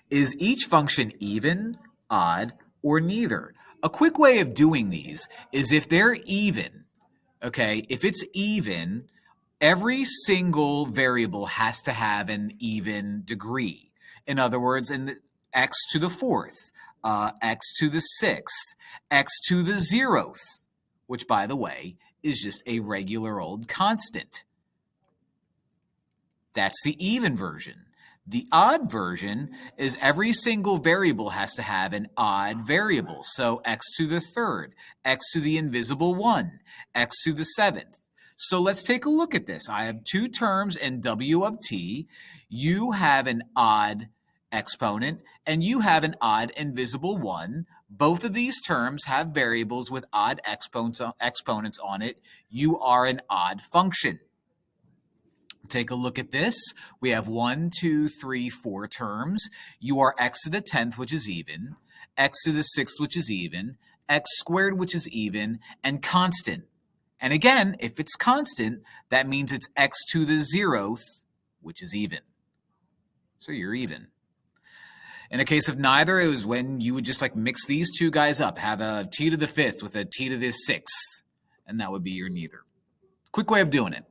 Is each function even, odd, or neither? A quick way of doing these is if they're even, okay, if it's even, every single variable has to have an even degree. In other words, x to the fourth, x to the sixth, x to the zeroth, which, by the way, is just a regular old constant. That's the even version. The odd version is every single variable has to have an odd variable. So x to the third, x to the invisible 1, x to the seventh. So let's take a look at this. I have two terms in w of t. You have an odd exponent, and you have an odd invisible 1. Both of these terms have variables with odd exponents on it. You are an odd function. Take a look at this. We have 1, 2, 3, 4 terms. You are x to the 10th, which is even, x to the 6th, which is even, x squared, which is even, and constant. And again, if it's constant, that means it's x to the 0th, which is even. So you're even. In a case of neither, it was when you would just like mix these two guys up, have a t to the 5th with a t to the 6th, and that would be your neither. Quick way of doing it.